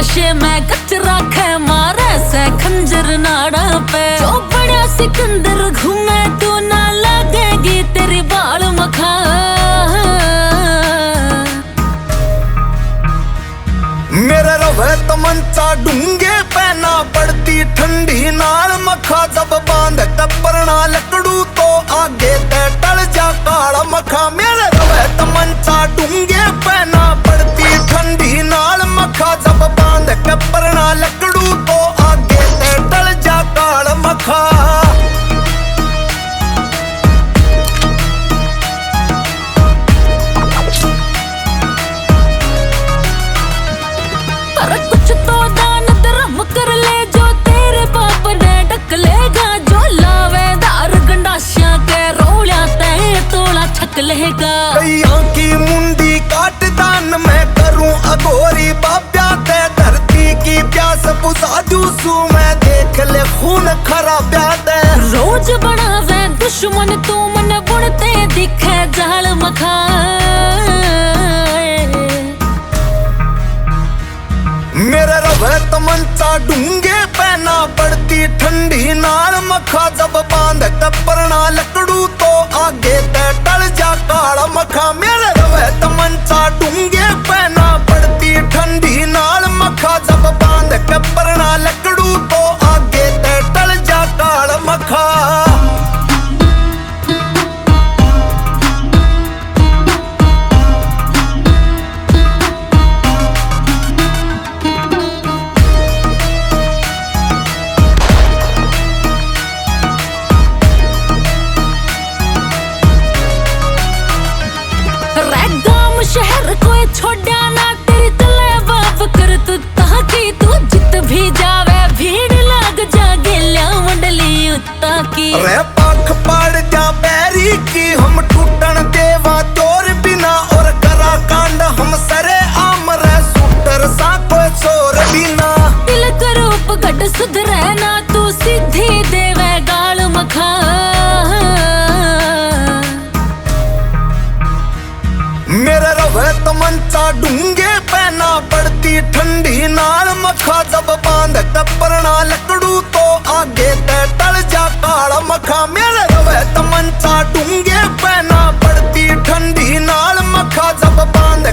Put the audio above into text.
नशे में कचरा खे मारे से खंजर नाड़ा पे। जो बड़ा सिकंदर घूमे तू ना लगेगी तेरी बाल मखा। मेरे रवे तमंचा डूंगे पहना पड़ती ठंडी नाल मखा। जब बांध कपरना लकड़ू तो आगे ते टल जा काला मखा। मेरे रवे तमंचा डूंगे पहना पड़ती ठंडी नाल मखा। जब बांध कपरना लकड़ू तो आगे ते टल जा काला मखा। कुछ तो दान धर्म कर ले जो तेरे बाप ने ढक लेगा। जो लावेदार गंडासिया के रोलिया ते तोला छक लेगा। कैया की मुंडी काट दान मैं करूं अघोरी बाप्या ते। धरती की प्यास बुझा जूसू मैं देख ले खून खराब्या ते। रोज बनावे दुश्मन तू मन बुनते दिखे जाल मखा। मेरे रवे तमंचा डूंगे पहना पड़ती ठंडी नाल मखा। जब बांध कपरना लकड़ू तो आगे ते टल जा काला मखा। मेरे रवे तमंचा डूंगे पहना पड़ती ठंडी नाल मखा। जब बांध कपरना लकड़ू तो आगे ते टल जा काला मखा। शहर कोई छोड़ा ना तेरी तले बाप कर तू ताकि तू जित भी जावे भीड़ लग जा गेल्या मंडली उत्ता की। रे पाख पड़ जा बैरी की हम टूटन देवा तोर बिना। और करा कांड हम सरे आम रे सुटर सा कोई चोर बिना। दिल का रूप घट सुधरे ना तू सीधी देवे गाल मखा। मेरे रवे तमंचा डूंगे पहना पड़ती ठंडी नाल मखा। जब बांध कपरना लकड़ू तो आगे ते टल जा काला मखा। मेरे रवे तमंचा डूंगे पहना पड़ती ठंडी नाल मखा। जब बांध